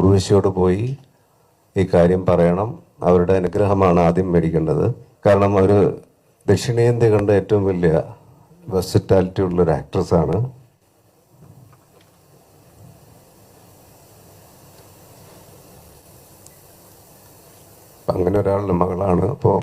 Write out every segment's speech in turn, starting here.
ഉർവശിയോട് പോയി ഈ കാര്യം പറയണം. അവരുടെ അനുഗ്രഹമാണ് ആദ്യം മേടിക്കേണ്ടത്. കാരണം അവർ ദക്ഷിണേന്ത്യ കണ്ട ഏറ്റവും വലിയ വെർസറ്റാലിറ്റി ഉള്ളൊരു ആക്ട്രസ്സാണ്. അങ്ങനെ ഒരാളുടെ മകളാണ്. അപ്പോൾ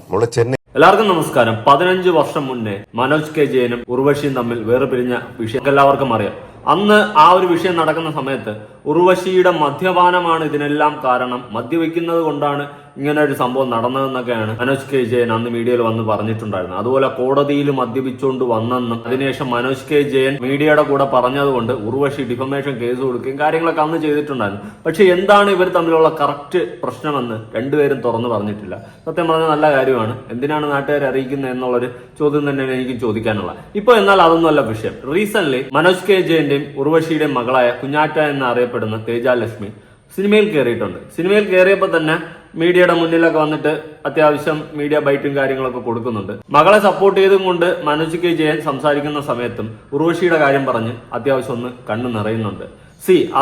നമ്മള് ചെന്നൈ. എല്ലാവർക്കും നമസ്കാരം. 15 വർഷം മുന്നേ മനോജ് കെ ജയനും ഉർവശിയും തമ്മിൽ വേർപിരിഞ്ഞ വിഷയം എല്ലാവർക്കും അറിയാം. അന്ന് ആ ഒരു വിഷയം നടക്കുന്ന സമയത്ത് ഉർവശിയുടെ മദ്യപാനമാണ് ഇതിനെല്ലാം കാരണം, മദ്യവെക്കുന്നത് കൊണ്ടാണ് ഇങ്ങനെ ഒരു സംഭവം നടന്നതെന്നൊക്കെയാണ് മനോജ് കെ ജയൻ അന്ന് മീഡിയയിൽ വന്ന് പറഞ്ഞിട്ടുണ്ടായിരുന്നത്. അതുപോലെ കോടതിയിൽ മദ്യപിച്ചുകൊണ്ട് വന്നെന്നും അതിനുശേഷം മനോജ് കെ ജയൻ മീഡിയയുടെ കൂടെ പറഞ്ഞതുകൊണ്ട് ഉർവശി ഡിഫമേഷൻ കേസ് കൊടുക്കുകയും കാര്യങ്ങളൊക്കെ അന്ന് ചെയ്തിട്ടുണ്ടായിരുന്നു. പക്ഷെ എന്താണ് ഇവർ തമ്മിലുള്ള കറക്റ്റ് പ്രശ്നമെന്ന് രണ്ടുപേരും തുറന്നു പറഞ്ഞിട്ടില്ല. സത്യം പറഞ്ഞാൽ നല്ല കാര്യമാണ്. എന്തിനാണ് നാട്ടുകാരെ അറിയിക്കുന്നത് എന്നുള്ളൊരു ചോദ്യം തന്നെയാണ് എനിക്ക് ചോദിക്കാനുള്ള. ഇപ്പൊ എന്നാൽ അതൊന്നുമല്ല വിഷയം. റീസെന്റ് മനോജ് കെ ജയന്റെയും ഉർവശിയുടെയും മകളായ കുഞ്ഞാറ്റ എന്ന് അറിയപ്പെടുന്ന തേജാലക്ഷ്മി സിനിമയിൽ കയറിയിട്ടുണ്ട്. സിനിമയിൽ കയറിയപ്പോൾ തന്നെ മീഡിയയുടെ മുന്നിലൊക്കെ വന്നിട്ട് അത്യാവശ്യം മീഡിയ ബൈറ്റും കാര്യങ്ങളൊക്കെ കൊടുക്കുന്നുണ്ട്. മകളെ സപ്പോർട്ട് ചെയ്തും കൊണ്ട് മനോജ് കെ ജയൻ സംസാരിക്കുന്ന സമയത്തും ഉർവശിയുടെ കാര്യം പറഞ്ഞ് അത്യാവശ്യം ഒന്ന് കണ്ണു നിറയുന്നുണ്ട്.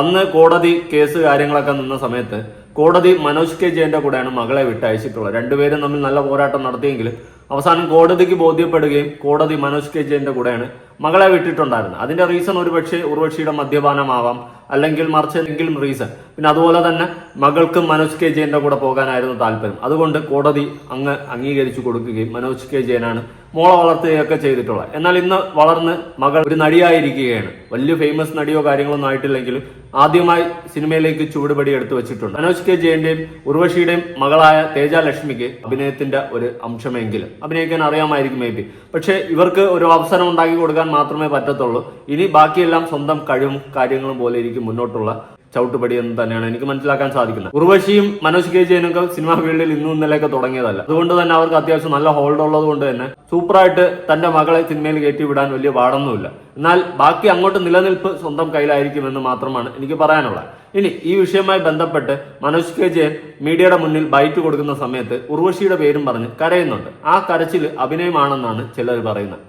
അന്ന് കോടതി കേസ് കാര്യങ്ങളൊക്കെ നിന്ന സമയത്ത് കോടതി മനോജ് കെ ജയന്റെ കൂടെയാണ് മകളെ വിട്ടയച്ചിട്ടുള്ളത്. രണ്ടുപേരും തമ്മിൽ നല്ല പോരാട്ടം നടത്തിയെങ്കിലും അവസാനം കോടതിക്ക് ബോധ്യപ്പെടുകയും കോടതി മനോജ് കെ ജയന്റെ കൂടെയാണ് മകളെ വിട്ടിട്ടുണ്ടായിരുന്നത്. അതിന്റെ റീസൺ ഒരുപക്ഷെ ഉർവശിയുടെ മദ്യപാനമാവാം, അല്ലെങ്കിൽ മറിച്ച് എന്തെങ്കിലും റീസൺ. പിന്നെ അതുപോലെ തന്നെ മകൾക്ക് മനോജ് കെ ജയന്റെ കൂടെ പോകാനായിരുന്നു താല്പര്യം. അതുകൊണ്ട് കോടതി അങ്ങ് അംഗീകരിച്ചു കൊടുക്കുകയും മനോജ് കെ ജയനാണ് മോളെ വളർത്തുകയൊക്കെ ചെയ്തിട്ടുള്ളത്. എന്നാൽ ഇന്ന് വളർന്ന് മകൾ ഒരു നടിയായിരിക്കുകയാണ്. വലിയ ഫേമസ് നടിയോ കാര്യങ്ങളൊന്നും ആയിട്ടില്ലെങ്കിലും ആദ്യമായി സിനിമയിലേക്ക് ചുവടുപടി എടുത്തു വെച്ചിട്ടുണ്ട്. മനോജ് കെ ജയന്റെയും ഉർവശിയുടെയും മകളായ തേജാലക്ഷ്മിക്ക് അഭിനയത്തിന്റെ ഒരു അംശമെങ്കിലും അഭിനയിക്കാൻ അറിയാമായിരിക്കും മേ ബി. പക്ഷെ ഇവർക്ക് ഒരു അവസരം ഉണ്ടാക്കി കൊടുക്കാൻ മാത്രമേ പറ്റത്തുള്ളൂ. ഇനി ബാക്കിയെല്ലാം സ്വന്തം കഴിവും കാര്യങ്ങളും പോലെ ഇരിക്കും മുന്നോട്ടുള്ള ചവിട്ടുപടി എന്ന് തന്നെയാണ് എനിക്ക് മനസ്സിലാക്കാൻ സാധിക്കുന്നത്. ഉർവശിയും മനോജ് കെ ജയനൊക്കെ സിനിമാ ഫീൽഡിൽ ഇന്നും ഇന്നലെയൊക്കെ തുടങ്ങിയതല്ല. അതുകൊണ്ട് തന്നെ അവർക്ക് അത്യാവശ്യം നല്ല ഹോൾഡ് ഉള്ളത് കൊണ്ട് തന്നെ സൂപ്പറായിട്ട് തന്റെ മകളെ സിനിമയിൽ കയറ്റി വിടാൻ വലിയ പാടൊന്നുമില്ല. എന്നാൽ ബാക്കി അങ്ങോട്ട് നിലനിൽപ്പ് സ്വന്തം കയ്യിലായിരിക്കുമെന്ന് മാത്രമാണ് എനിക്ക് പറയാനുള്ളത്. ഇനി ഈ വിഷയവുമായി ബന്ധപ്പെട്ട് മനോജ് കെ ജയൻ മീഡിയയുടെ മുന്നിൽ ബൈറ്റ് കൊടുക്കുന്ന സമയത്ത് ഉർവശിയുടെ പേരും പറഞ്ഞ് കരയുന്നുണ്ട്. ആ കരച്ചിൽ അഭിനയമാണെന്നാണ് ചിലർ പറയുന്നത്.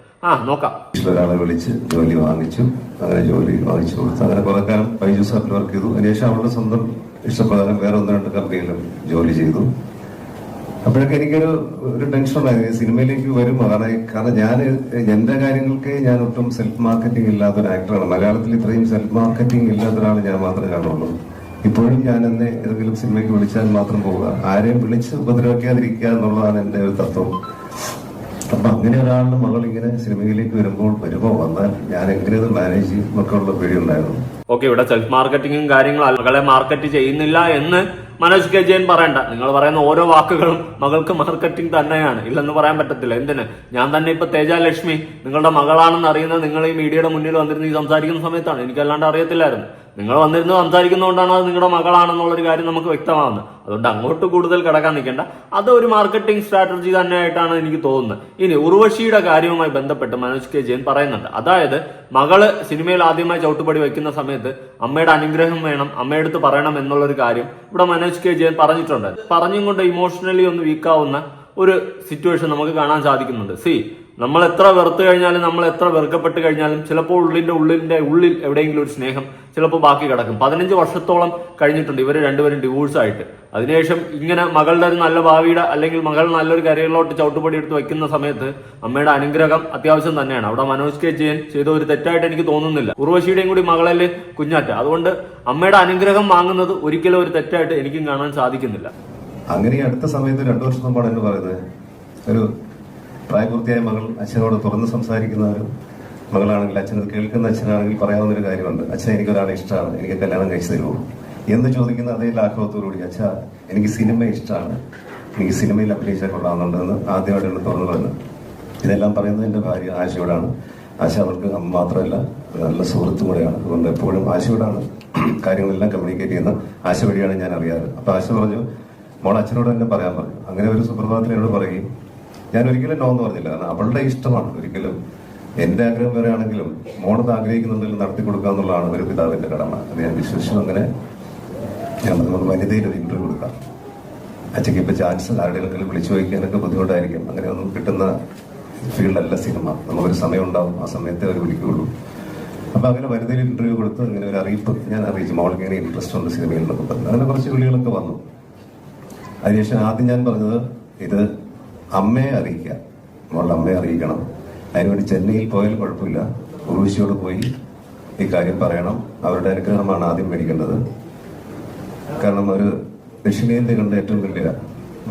നോക്കാം. ഒരാളെ വിളിച്ച് ജോലി വാങ്ങിച്ചു. അങ്ങനെ ജോലി വാങ്ങിച്ചു കൊടുത്തു. അങ്ങനെ കുറെ കാലം ബൈജു സാറിൽ വർക്ക് ചെയ്തു. അതിനുശേഷം അവരുടെ സ്വന്തം ഇഷ്ടപ്രകാരം വേറെ 1-2 കമ്പനിയിലും ജോലി ചെയ്തു. അപ്പോഴൊക്കെ എനിക്കൊരു ടെൻഷൻ ഉണ്ടായിരുന്നു സിനിമയിലേക്ക് വരുമ്പോൾ. കാരണം ഞാൻ എന്റെ കാര്യങ്ങൾക്ക് ഞാൻ ഒട്ടും സെൽഫ് മാർക്കറ്റിംഗ് ഇല്ലാത്തൊരു ആക്ടറാണ്. മലയാളത്തിൽ ഇത്രയും സെൽഫ് മാർക്കറ്റിംഗ് ഇല്ലാത്ത ഒരാൾ ഞാൻ മാത്രമേ കാണുള്ളൂ. ഇപ്പോഴും ഞാൻ എന്നെ ഏതെങ്കിലും സിനിമയ്ക്ക് വിളിച്ചാൽ മാത്രം പോവുക, ആരെയും വിളിച്ച് ഉപദ്രവിക്കാതിരിക്കുക എന്നുള്ളതാണ് എന്റെ ഒരു തത്വം. അപ്പൊ അങ്ങനെ ഒരാളുടെ മകൾ ഇങ്ങനെ സിനിമയിലേക്ക് വരുമ്പോ വന്നാൽ ഞാൻ എങ്ങനെയത് മാനേജ് ചെയ്യും എന്നൊക്കെ ഉള്ള പേടിയുണ്ടായിരുന്നു. ഓക്കെ, ഇവിടെ സെൽഫ് മാർക്കറ്റിംഗും കാര്യങ്ങളും മകളെ മാർക്കറ്റ് ചെയ്യുന്നില്ല എന്ന് മനോജ് കെ ജയൻ പറയണ്ട. നിങ്ങൾ പറയുന്ന ഓരോ വാക്കുകളും മകൾക്ക് മാർക്കറ്റിംഗ് തന്നെയാണ്, ഇല്ലെന്ന് പറയാൻ പറ്റത്തില്ല. എന്തിന് ഞാൻ തന്നെ ഇപ്പൊ തേജാലക്ഷ്മി നിങ്ങളുടെ മകളാണെന്ന് അറിയുന്നത് നിങ്ങൾ ഈ മീഡിയയുടെ മുന്നിൽ വന്നിരുന്ന് ഈ സംസാരിക്കുന്ന സമയത്താണ്. എനിക്കല്ലാണ്ട് അറിയത്തില്ലായിരുന്നു. നിങ്ങൾ വന്നിരുന്ന് സംസാരിക്കുന്നതുകൊണ്ടാണ് അത് നിങ്ങളുടെ മകളാണെന്നുള്ളൊരു കാര്യം നമുക്ക് വ്യക്തമാകുന്നത്. അതുകൊണ്ട് അങ്ങോട്ട് കൂടുതൽ കിടക്കാൻ നിൽക്കേണ്ട. അത് ഒരു മാർക്കറ്റിംഗ് സ്ട്രാറ്റജി തന്നെയായിട്ടാണ് എനിക്ക് തോന്നുന്നത്. ഇനി ഉർവശിയുടെ കാര്യവുമായി ബന്ധപ്പെട്ട് മനോജ് കെ ജയൻ പറയുന്നുണ്ട്. അതായത് മകള് സിനിമയിൽ ആദ്യമായി ചവിട്ടുപടി വയ്ക്കുന്ന സമയത്ത് അമ്മയുടെ അനുഗ്രഹം വേണം, അമ്മയെടുത്ത് പറയണം എന്നുള്ളൊരു കാര്യം ഇവിടെ മനോജ് കെ ജയൻ പറഞ്ഞിട്ടുണ്ട്. പറഞ്ഞും കൊണ്ട് ഇമോഷണലി ഒന്ന് വീക്കാവുന്ന ഒരു സിറ്റുവേഷൻ നമുക്ക് കാണാൻ സാധിക്കുന്നുണ്ട്. നമ്മൾ എത്ര വെറുത്തു കഴിഞ്ഞാലും നമ്മൾ എത്ര വെറുക്കപ്പെട്ട് കഴിഞ്ഞാലും ചിലപ്പോൾ ഉള്ളിൽ എവിടെയെങ്കിലും ഒരു സ്നേഹം ചിലപ്പോൾ ബാക്കി കിടക്കും. 15 വർഷത്തോളം കഴിഞ്ഞിട്ടുണ്ട് ഇവർ രണ്ടുപേരും ഡിവോഴ്സ് ആയിട്ട്. അതിനുശേഷം ഇങ്ങനെ മകളുടെ ഒരു നല്ല ഭാവിയുടെ അല്ലെങ്കിൽ മകൾ നല്ലൊരു കരിയറിലോട്ട് ചവിട്ടുപടി എടുത്ത് വെക്കുന്ന സമയത്ത് അമ്മയുടെ അനുഗ്രഹം അത്യാവശ്യം തന്നെയാണ്. അവിടെ മനോജ് കെ ജയൻ ചെയ്ത ഒരു തെറ്റായിട്ട് എനിക്ക് തോന്നുന്നില്ല. ഉർവശിയുടെയും കൂടി മകളല്ലേ കുഞ്ഞാറ്റ. അതുകൊണ്ട് അമ്മയുടെ അനുഗ്രഹം വാങ്ങുന്നത് ഒരിക്കലും ഒരു തെറ്റായിട്ട് എനിക്കും കാണാൻ സാധിക്കുന്നില്ല. അങ്ങനെ അടുത്ത സമയത്ത് 2 വർഷം മുമ്പാണ് എന്ന് പറയുന്നത്, ഒരു പ്രായപൂർത്തിയായ മകൾ അച്ഛനോട് തുറന്ന് സംസാരിക്കുന്ന ഒരു മകളാണെങ്കിൽ, അച്ഛനത് കേൾക്കുന്ന അച്ഛനാണെങ്കിൽ പറയാവുന്ന ഒരു കാര്യമുണ്ട്. അച്ഛൻ എനിക്കൊരാളെ ഇഷ്ടമാണ്, എനിക്ക് കല്യാണം കഴിച്ചു തരുമോ എന്ന് ചോദിക്കുന്ന അതേ ലാഘവത്തോടുകൂടി അച്ഛാ എനിക്ക് സിനിമ ഇഷ്ടമാണ്, എനിക്ക് സിനിമയിൽ അഭിനയിച്ചാൽ കൊള്ളാമെന്നുണ്ടെന്ന് ആദ്യമായിട്ടാണ് തുറന്നു പറയുന്നത്. ഇതെല്ലാം പറയുന്നത് എന്റെ ഭാര്യ ആശയോടാണ്. ആശ അവർക്ക് അമ്മ മാത്രമല്ല നല്ല സുഹൃത്തും കൂടെയാണ്. അതുകൊണ്ട് എപ്പോഴും ആശയോടാണ് കാര്യങ്ങളെല്ലാം കമ്മ്യൂണിക്കേറ്റ് ചെയ്യുന്ന. ആശ വഴിയാണ് ഞാൻ അറിയാറ്. അപ്പൊ ആശ പറഞ്ഞു മോൾ അച്ഛനോട് തന്നെ പറയാൻ പറഞ്ഞു. അങ്ങനെ ഒരു സുപ്രഭാതത്തിൽ എന്നോട് പറയുകയും ഞാൻ ഒരിക്കലും നോ എന്ന് പറഞ്ഞില്ല. കാരണം അവളുടെ ഇഷ്ടമാണ്. ഒരിക്കലും എന്റെ ആഗ്രഹം വരെ ആണെങ്കിലും മോളത് ആഗ്രഹിക്കുന്നുണ്ടെങ്കിൽ നടത്തി കൊടുക്കുക എന്നുള്ളതാണ് ഒരു പിതാവിന്റെ കടമ. അത് ഞാൻ വിശ്വസിച്ചു. അങ്ങനെ ഞാൻ നമുക്ക് വനിതയിൽ ഒരു ഇന്റർവ്യൂ കൊടുക്കാം. അച്ഛക്ക് ഇപ്പൊ ചാൻസ് ആരുടെയെങ്കിലും വിളിച്ചു ചോദിക്കാനൊക്കെ ബുദ്ധിമുട്ടായിരിക്കും. അങ്ങനെ ഒന്നും കിട്ടുന്ന ഫീൽഡല്ല സിനിമ. നമുക്കൊരു സമയം ഉണ്ടാവും, ആ സമയത്തെ അവർ വിളിക്കുകയുള്ളൂ. അപ്പൊ അങ്ങനെ വരുന്നതിൽ ഇന്റർവ്യൂ കൊടുത്ത് ഇങ്ങനെ ഒരു അറിയിപ്പ് ഞാൻ അറിയിച്ചു, മോൾക്ക് ഇങ്ങനെ ഇൻട്രസ്റ്റ് ഉണ്ട് സിനിമയിൽ എന്നൊക്കെ പറഞ്ഞു. അങ്ങനെ കുറച്ച് വിളികളൊക്കെ വന്നു. അതിനുശേഷം ആദ്യം ഞാൻ പറഞ്ഞത് ഇത് അമ്മയെ അറിയിക്കുക, മോളുടെ അമ്മയെ അറിയിക്കണം. അതിനുവേണ്ടി ചെന്നൈയിൽ പോയാൽ കുഴപ്പമില്ല, ഉർവശിയോട് പോയി ഈ കാര്യം പറയണം. അവരുടെ അനുഗ്രഹമാണ് ആദ്യം മേടിക്കേണ്ടത്. കാരണം ഒരു ദക്ഷിണേന്ത്യ കണ്ട ഏറ്റവും വലിയ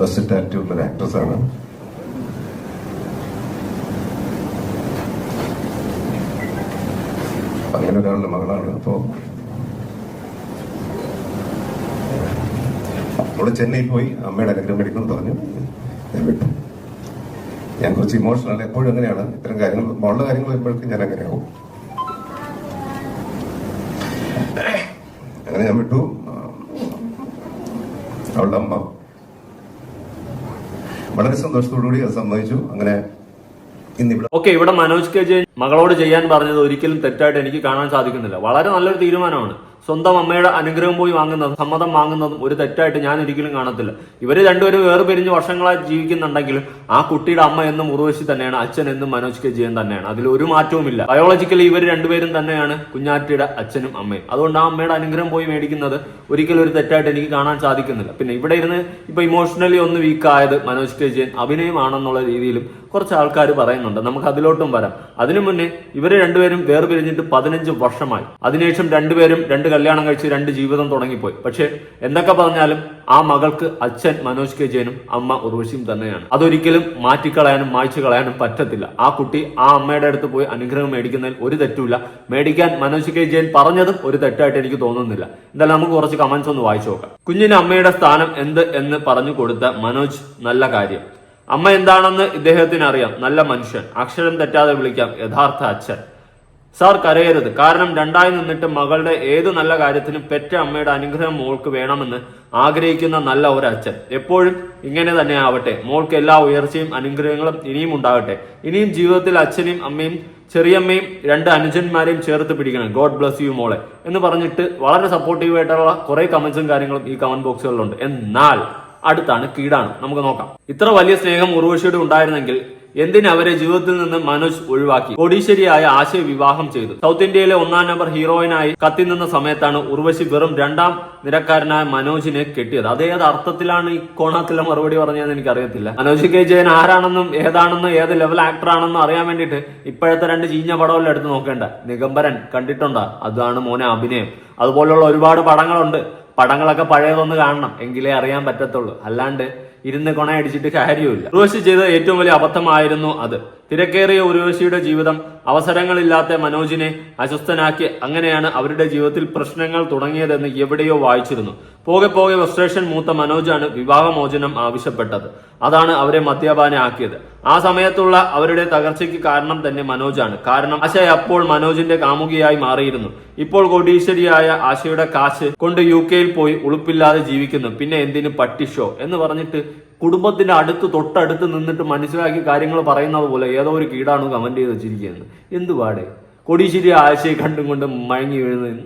വെർസറ്റാലിറ്റി ഉള്ള ഒരു ആക്ട്രസ്സാണ്. അങ്ങനെ ഒരാളുടെ മകളാണ്. അപ്പോ അവിടെ ചെന്നൈയിൽ പോയി അമ്മയുടെ അനുഗ്രഹം മേടിക്കണം പറഞ്ഞു. ഞാൻ വിട്ടു. ഞാൻ കുറച്ച് ഇമോഷണൽ, എപ്പോഴും അങ്ങനെയാണ്. ഇത്തരം കാര്യങ്ങൾ മോളുടെ കാര്യങ്ങൾ വരുമ്പോഴേക്കും ഞാൻ അങ്ങനെയാവും. അങ്ങനെ ഞാൻ വിട്ടു. അവളുടെ അമ്മ വളരെ സന്തോഷത്തോടുകൂടി അത് സമ്മതിച്ചു. അങ്ങനെ ഓക്കെ, ഇവിടെ മനോജ് കെ ജയൻ മകളോട് ചെയ്യാൻ പറഞ്ഞത് ഒരിക്കലും തെറ്റായിട്ട് എനിക്ക് കാണാൻ സാധിക്കുന്നില്ല. വളരെ നല്ലൊരു തീരുമാനമാണ്. സ്വന്തം അമ്മയുടെ അനുഗ്രഹം പോയി വാങ്ങുന്നതും സമ്മതം വാങ്ങുന്നതും ഒരു തെറ്റായിട്ട് ഞാൻ ഒരിക്കലും കാണത്തില്ല. ഇവര് രണ്ടുപേരും വേർപിരിഞ്ഞ് വർഷങ്ങളായി ജീവിക്കുന്നുണ്ടെങ്കിലും ആ കുട്ടിയുടെ അമ്മ എന്നും ഉർവശി തന്നെയാണ്, അച്ഛൻ എന്നും മനോജ് കെ ജയൻ തന്നെയാണ്. അതിൽ ഒരു മാറ്റവുമില്ല. ബയോളജിക്കലി ഇവർ രണ്ടുപേരും തന്നെയാണ് കുഞ്ഞാറ്റിയുടെ അച്ഛനും അമ്മയും. അതുകൊണ്ട് ആ അമ്മയുടെ അനുഗ്രഹം പോയി മേടിക്കുന്നത് ഒരിക്കലും ഒരു തെറ്റായിട്ട് എനിക്ക് കാണാൻ സാധിക്കുന്നില്ല. പിന്നെ ഇവിടെ ഇരുന്ന് ഇപ്പൊ ഇമോഷണലി ഒന്ന് വീക്കായത് മനോജ് കെ ജയൻ അഭിനയമാണെന്നുള്ള രീതിയിലും കുറച്ച് ആൾക്കാർ പറയുന്നുണ്ട്. നമുക്ക് അതിലോട്ടും വരാം. അതിനു മുന്നേ ഇവര് രണ്ടുപേരും വേർപിരിഞ്ഞിട്ട് 15 വർഷമായി. അതിനുശേഷം രണ്ടുപേരും രണ്ട് കല്യാണം കഴിച്ച് രണ്ട് ജീവിതം തുടങ്ങിപ്പോയി. പക്ഷെ എന്തൊക്കെ പറഞ്ഞാലും ആ മകൾക്ക് അച്ഛൻ മനോജ് കെ ജയനും അമ്മ ഉർവശിയും തന്നെയാണ്. അതൊരിക്കലും മാറ്റിക്കളയാനും മായ്ച്ചു കളയാനും പറ്റത്തില്ല. ആ കുട്ടി ആ അമ്മയുടെ അടുത്ത് പോയി അനുഗ്രഹം മേടിക്കുന്നതിൽ ഒരു തെറ്റുമില്ല. മേടിക്കാൻ മനോജ് കെ ജയൻ പറഞ്ഞതും ഒരു തെറ്റായിട്ട് എനിക്ക് തോന്നുന്നില്ല. എന്തായാലും നമുക്ക് കുറച്ച് കമന്റ്സ് ഒന്ന് വായിച്ചു നോക്കാം. കുഞ്ഞിന് അമ്മയുടെ സ്ഥാനം എന്ത് എന്ന് പറഞ്ഞു കൊടുത്ത മനോജ്, നല്ല കാര്യം. അമ്മ എന്താണെന്ന് ഇദ്ദേഹത്തിന് അറിയാം. നല്ല മനുഷ്യൻ, അക്ഷരം തെറ്റാതെ വിളിക്കാം, യഥാർത്ഥ അച്ഛൻ. സാർ കരയരുത്, കാരണം രണ്ടായി നിന്നിട്ട് മകളുടെ ഏത് നല്ല കാര്യത്തിനും പെറ്റ അമ്മയുടെ അനുഗ്രഹം മോൾക്ക് വേണമെന്ന് ആഗ്രഹിക്കുന്ന നല്ല ഒരു അച്ഛൻ. എപ്പോഴും ഇങ്ങനെ തന്നെ ആവട്ടെ. മോൾക്ക് എല്ലാ ഉയർച്ചയും അനുഗ്രഹങ്ങളും ഇനിയും ഉണ്ടാകട്ടെ. ഇനിയും ജീവിതത്തിൽ അച്ഛനെയും അമ്മയും ചെറിയമ്മയും രണ്ട് അനുജന്മാരെയും ചേർത്ത് പിടിക്കണം. ഗോഡ് ബ്ലസ് യു മോളെ എന്ന് പറഞ്ഞിട്ട് വളരെ സപ്പോർട്ടീവ് ആയിട്ടുള്ള കുറെ കമന്റ്സും കാര്യങ്ങളും ഈ കമന്റ് ബോക്സുകളിലുണ്ട്. എന്നാൽ അടുത്താണ് കീടാണ്. നമുക്ക് നോക്കാം. ഇത്ര വലിയ സ്നേഹം ഉർവശിയോട് ഉണ്ടായിരുന്നെങ്കിൽ എന്തിന് അവരെ ജീവിതത്തിൽ നിന്ന് മനോജ് ഒഴിവാക്കി? കോടീശ്വരിയായ ആശയെ വിവാഹം ചെയ്തു. സൗത്ത് ഇന്ത്യയിലെ 1-ാം നമ്പർ ഹീറോയിനായി കത്തി നിന്ന സമയത്താണ് ഉർവശി വെറും 2-ാം നിരക്കാരനായ മനോജിനെ കെട്ടിയത്. അതേത് അർത്ഥത്തിലാണ് ഈ കോണത്തിലെ മറുപടി പറഞ്ഞതെന്ന് എനിക്കറിയത്തില്ല. മനോജ് കെ ജയൻ ആരാണെന്നും ഏതാണെന്നും ഏത് ലെവൽ ആക്ടർ ആണെന്നും അറിയാൻ വേണ്ടിയിട്ട് ഇപ്പോഴത്തെ 2 ചീഞ്ഞ പടമെല്ലാം എടുത്ത് നോക്കേണ്ട. നിഗംബരൻ കണ്ടിട്ടുണ്ടോ? അതാണ് മോനെ അഭിനയം. അതുപോലുള്ള ഒരുപാട് പടങ്ങളുണ്ട്. പടങ്ങളൊക്കെ പഴയതൊന്ന് കാണണം, എങ്കിലേ അറിയാൻ പറ്റത്തുള്ളൂ. അല്ലാണ്ട് ഇരുന്ന് കൊണയടിച്ചിട്ട് കാര്യമില്ല. ഉർവശി ചെയ്ത ഏറ്റവും വലിയ അബദ്ധമായിരുന്നു അത്. തിരക്കേറിയ ഉർവശിയുടെ ജീവിതം അവസരങ്ങളില്ലാത്ത മനോജിനെ അസ്വസ്ഥനാക്കി. അങ്ങനെയാണ് അവരുടെ ജീവിതത്തിൽ പ്രശ്നങ്ങൾ തുടങ്ങിയതെന്ന് എവിടെയോ വായിച്ചിരുന്നു. പോകെ പോകെ ഫ്രസ്ട്രേഷൻ മൂത്ത മനോജാണ് വിവാഹമോചനം ആവശ്യപ്പെട്ടത്. അതാണ് അവരെ മദ്യപാനെ ആക്കിയത്. ആ സമയത്തുള്ള അവരുടെ തകർച്ചയ്ക്ക് കാരണം തന്നെ മനോജാണ്. കാരണം ആശ അപ്പോൾ മനോജിന്റെ കാമുകിയായി മാറിയിരുന്നു. ഇപ്പോൾ കോടീശ്വരിയായ ആശയുടെ കാശ് കൊണ്ട് UK-യിൽ പോയി ഉളുപ്പില്ലാതെ ജീവിക്കുന്നു. പിന്നെ എന്തിന് പട്ടിഷോ എന്ന് പറഞ്ഞിട്ട് കുടുംബത്തിന്റെ തൊട്ടടുത്ത് നിന്നിട്ട് മനസ്സിലാക്കി കാര്യങ്ങൾ പറയുന്നത് പോലെ ഏതോ ഒരു കീടാണ് കമന്റ് ചെയ്ത് വെച്ചിരിക്കുന്നത്. എന്തുപാടെ കോടീശ്വരി ആശയെ കണ്ടും കൊണ്ട് മയങ്ങി വീഴുന്നത്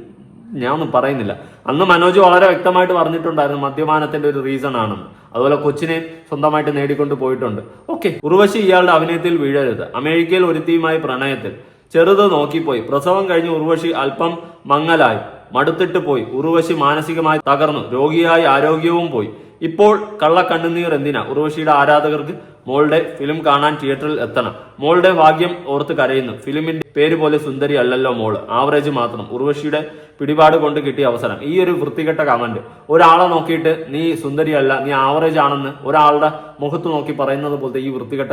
ഞാനൊന്നും പറയുന്നില്ല. അന്ന് മനോജ് വളരെ വ്യക്തമായിട്ട് പറഞ്ഞിട്ടുണ്ടായിരുന്നു മദ്യപാനത്തിന്റെ ഒരു റീസൺ ആണെന്ന്. അതുപോലെ കൊച്ചിനെ സ്വന്തമായിട്ട് നേടിക്കൊണ്ട് പോയിട്ടുണ്ട്. ഓക്കെ, ഉർവശി ഇയാളുടെ അഭിനയത്തിൽ വീഴരുത്. അമേരിക്കയിൽ ഒരുത്തിയുമായി പ്രണയത്തിൽ ചെറുത് നോക്കിപ്പോയി. പ്രസവം കഴിഞ്ഞ് ഉർവശി അല്പം മങ്ങലായി, മടുത്തിട്ട് പോയി. ഉർവശി മാനസികമായി തകർന്നു, രോഗിയായി ആരോഗ്യവും പോയി. ഇപ്പോൾ കള്ളക്കണ്ണുനീർ എന്തിനാ? ഉർവശിയുടെ ആരാധകർക്ക് മോളുടെ ഫിലിം കാണാൻ തിയേറ്ററിൽ എത്തണം. മോളുടെ ഭാഗ്യം ഓർത്ത് കരയുന്നു. ഫിലിമിന്റെ പേര് പോലെ സുന്ദരി അല്ലല്ലോ മോള്, ആവറേജ് മാത്രം. ഉർവശിയുടെ പിടിപാട് കൊണ്ട് കിട്ടിയ അവസരം. ഈ ഒരു വൃത്തികെട്ട കമന്റ്, ഒരാളെ നോക്കിയിട്ട് നീ സുന്ദരിയല്ല, നീ ആവറേജ് ആണെന്ന് ഒരാളുടെ മുഖത്ത് നോക്കി പറയുന്നത് പോലത്തെ ഈ വൃത്തികെട്ട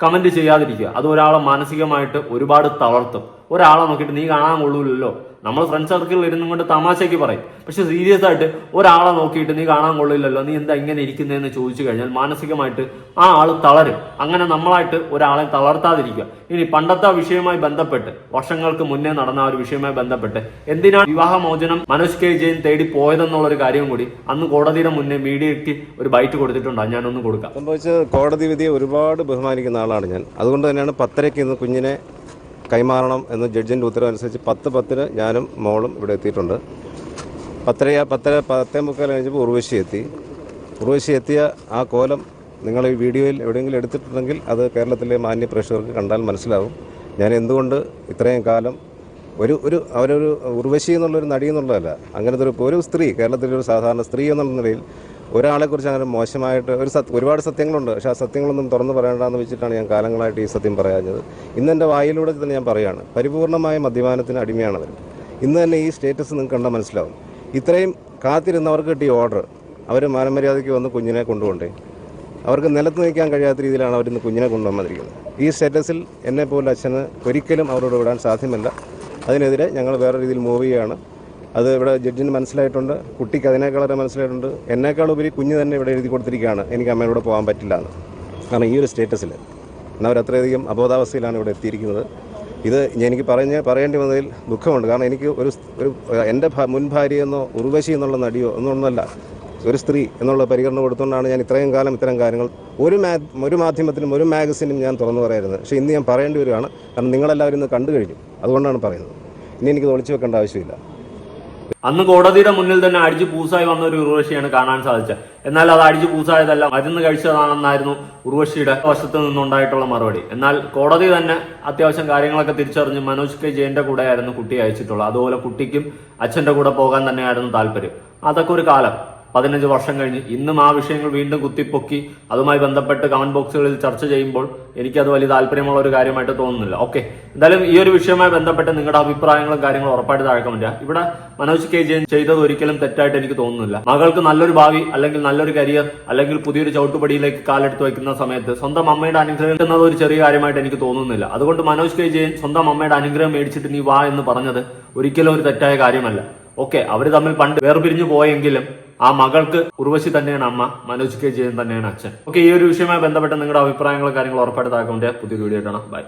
കമന്റ് ചെയ്യാതിരിക്കുക. അത് ഒരാളെ മാനസികമായിട്ട് ഒരുപാട് തളർത്തും. ഒരാളെ നോക്കിയിട്ട് നീ കാണാൻ കൊള്ളൂലല്ലോ. നമ്മൾ ഫ്രണ്ട് സർക്കിളിൽ ഇരുന്നും കൊണ്ട് തമാശയ്ക്ക് പറയും. പക്ഷെ സീരിയസ് ആയിട്ട് ഒരാളെ നോക്കിയിട്ട് നീ കാണാൻ കൊള്ളില്ലല്ലോ, നീ എന്താ ഇങ്ങനെ ഇരിക്കുന്നതെന്ന് ചോദിച്ചു കഴിഞ്ഞാൽ മാനസികമായിട്ട് ആ ആള് തളരും. അങ്ങനെ നമ്മളായിട്ട് ഒരാളെ തളർത്താതിരിക്കുക. ഇനി പണ്ടത്തെ വിഷയവുമായി ബന്ധപ്പെട്ട്, വർഷങ്ങൾക്ക് മുന്നേ നടന്ന ഒരു വിഷയവുമായി ബന്ധപ്പെട്ട് എന്തിനാണ് വിവാഹമോചനം മനോജ് കെ ജയൻ തേടി പോയതെന്നുള്ളൊരു കാര്യം കൂടി അന്ന് കോടതിയുടെ മുന്നേ മീഡിയയ്ക്ക് ഒരു ബൈറ്റ് കൊടുത്തിട്ടുണ്ട്. ഞാനൊന്ന് കൊടുക്കാം. സംഭവിച്ചത് കോടതി വിധിയെ ഒരുപാട് ബഹുമാനിക്കുന്ന ആളാണ് ഞാൻ. അതുകൊണ്ട് തന്നെയാണ് 10:30 ഇന്ന് കുഞ്ഞിനെ കൈമാറണം എന്ന് ജഡ്ജിൻ്റെ ഉത്തരവനുസരിച്ച് 10:10 ഞാനും മോളും ഇവിടെ എത്തിയിട്ടുണ്ട്. 10:45 കഴിഞ്ഞപ്പോൾ ഉർവശി എത്തിയ ആ കോലം നിങ്ങൾ ഈ വീഡിയോയിൽ എവിടെയെങ്കിലും എടുത്തിട്ടുണ്ടെങ്കിൽ അത് കേരളത്തിലെ മാന്യ പ്രേക്ഷകർക്ക് കണ്ടാൽ മനസ്സിലാവും. ഞാൻ എന്തുകൊണ്ട് ഇത്രയും കാലം അവരൊരു ഉർവശി എന്നുള്ളൊരു നടി എന്നുള്ളതല്ല, അങ്ങനത്തെ ഒരു സ്ത്രീ, കേരളത്തിലൊരു സാധാരണ സ്ത്രീ എന്നുള്ള നിലയിൽ ഒരാളെക്കുറിച്ച് അങ്ങനെ മോശമായിട്ട് ഒരുപാട് സത്യങ്ങളുണ്ട്. പക്ഷേ ആ സത്യങ്ങളൊന്നും തുറന്നു പറയേണ്ടെന്ന് വെച്ചിട്ടാണ് ഞാൻ കാലങ്ങളായിട്ട് ഈ സത്യം പറയാഞ്ഞത്. ഇന്നെൻ്റെ വായിലൂടെ തന്നെ ഞാൻ പറയുകയാണ്, പരിപൂർണമായ മദ്യപാനത്തിന് അടിമയാണവർ. ഇന്ന് തന്നെ ഈ സ്റ്റേറ്റസ് നിങ്ങൾക്ക് കണ്ടാൽ മനസ്സിലാവും. ഇത്രയും കാത്തിരുന്നവർക്ക് കിട്ടിയ ഓർഡർ, അവർ മാനമര്യാദയ്ക്ക് വന്ന് കുഞ്ഞിനെ കൊണ്ടുപോകണ്ടേ? അവർക്ക് നിലത്ത് നിൽക്കാൻ കഴിയാത്ത രീതിയിലാണ് അവരിന്ന് കുഞ്ഞിനെ കൊണ്ടുവന്നിരിക്കുന്നത്. ഈ സ്റ്റേറ്റസിൽ എന്നെപ്പോലെ അച്ഛന് ഒരിക്കലും അവരോട് വിടാൻ സാധ്യമല്ല. അതിനെതിരെ ഞങ്ങൾ വേറെ രീതിയിൽ മൂവ് ചെയ്യുകയാണ്. അത് ഇവിടെ ജഡ്ജിന് മനസ്സിലായിട്ടുണ്ട്, കുട്ടിക്ക് അതിനേക്കാളേറെ മനസ്സിലായിട്ടുണ്ട്. എന്നേക്കാളുപരി കുഞ്ഞ് തന്നെ ഇവിടെ എഴുതി കൊടുത്തിരിക്കുകയാണ്, എനിക്ക് അമ്മയോട് പോകാൻ പറ്റില്ല എന്ന്. കാരണം ഈ ഒരു സ്റ്റേറ്റസിൽ അവരത്രയധികം അബോധാവസ്ഥയിലാണ് ഇവിടെ എത്തിയിരിക്കുന്നത്. ഇത് എനിക്ക് പറയേണ്ടി വന്നതിൽ ദുഃഖമുണ്ട്. കാരണം എനിക്ക് എൻ്റെ മുൻ ഭാര്യയെന്നോ ഉർവശി എന്നുള്ള നടിയോ ഒന്നൊന്നല്ല, ഒരു സ്ത്രീ എന്നുള്ള പരിഗണന കൊടുത്തുകൊണ്ടാണ് ഞാൻ ഇത്രയും കാലം ഇത്തരം കാര്യങ്ങൾ ഒരു മാധ്യമത്തിനും ഒരു മാഗസിനും ഞാൻ തുറന്നു പറയായിരുന്നത്. പക്ഷേ ഇന്ന് ഞാൻ പറയേണ്ടി വരികയാണ്. കാരണം നിങ്ങളെല്ലാവരും ഇന്ന് കണ്ടു കഴിഞ്ഞു, അതുകൊണ്ടാണ് പറയുന്നത്. ഇനി എനിക്ക് ഒളിച്ചു വെക്കേണ്ട ആവശ്യമില്ല. അന്ന് കോടതിയുടെ മുന്നിൽ തന്നെ അടിച്ചു പൂസായി വന്ന ഒരു ഉർവശിയാണ് കാണാൻ സാധിച്ചത്. എന്നാൽ അത് അടിച്ചു പൂസായതല്ല, മരുന്ന് കഴിച്ചതാണെന്നായിരുന്നു ഉർവശിയുടെ വശത്ത് നിന്നുണ്ടായിട്ടുള്ള മറുപടി. എന്നാൽ കോടതി തന്നെ അത്യാവശ്യം കാര്യങ്ങളൊക്കെ തിരിച്ചറിഞ്ഞ് മനോജ് കെ ജയന്റെ കൂടെയായിരുന്നു കുട്ടിയെ അയച്ചിട്ടുള്ളത്. അതുപോലെ കുട്ടിക്കും അച്ഛന്റെ കൂടെ പോകാൻ തന്നെയായിരുന്നു താല്പര്യം. അതൊക്കെ ഒരു കാലം. 15 വർഷം കഴിഞ്ഞ് ഇന്നും ആ വിഷയങ്ങൾ വീണ്ടും കുത്തിപ്പൊക്കി അതുമായി ബന്ധപ്പെട്ട് കമന്റ് ബോക്സുകളിൽ ചർച്ച ചെയ്യുമ്പോൾ എനിക്കത് വലിയ താല്പര്യമുള്ള ഒരു കാര്യമായിട്ട് തോന്നുന്നില്ല. ഓക്കെ, എന്തായാലും ഈ ഒരു വിഷയവുമായി ബന്ധപ്പെട്ട് നിങ്ങളുടെ അഭിപ്രായങ്ങളും കാര്യങ്ങളും ഉറപ്പായിട്ട് താഴെ കമന്റ് ചെയ്യുക. ഇവിടെ മനോജ് കെ ജയൻ ചെയ്തത് ഒരിക്കലും തെറ്റായിട്ട് എനിക്ക് തോന്നുന്നില്ല. മകൾക്ക് നല്ലൊരു ഭാവി അല്ലെങ്കിൽ നല്ലൊരു കരിയർ അല്ലെങ്കിൽ പുതിയൊരു ചവിട്ടുപടിയിലേക്ക് കാലെടുത്ത് വയ്ക്കുന്ന സമയത്ത് സ്വന്തം അമ്മയുടെ അനുഗ്രഹം കിട്ടുന്നത് ഒരു ചെറിയ കാര്യമായിട്ട് എനിക്ക് തോന്നുന്നില്ല. അതുകൊണ്ട് മനോജ് കെ ജയൻ സ്വന്തം അമ്മയുടെ അനുഗ്രഹം മേടിച്ചിട്ട് നീ വാ എന്ന് പറഞ്ഞത് ഒരിക്കലും ഒരു തെറ്റായ കാര്യമല്ല. ഓക്കെ, അവര് തമ്മിൽ പണ്ട് വേർപിരിഞ്ഞു പോയെങ്കിലും ആ മകൾക്ക് ഉർവശി തന്നെയാണ് അമ്മ, മനോജ് കെ ജയൻ തന്നെയാണ് അച്ഛൻ. ഓക്കെ, ഈ ഒരു വിഷയവുമായി ബന്ധപ്പെട്ട് നിങ്ങളുടെ അഭിപ്രായങ്ങളും കാര്യങ്ങളും ഉറപ്പായിട്ട് താഴെ കമന്റ് ചെയ്യുക. പുതിയൊരു വീഡിയോ കാണാം. ബൈ.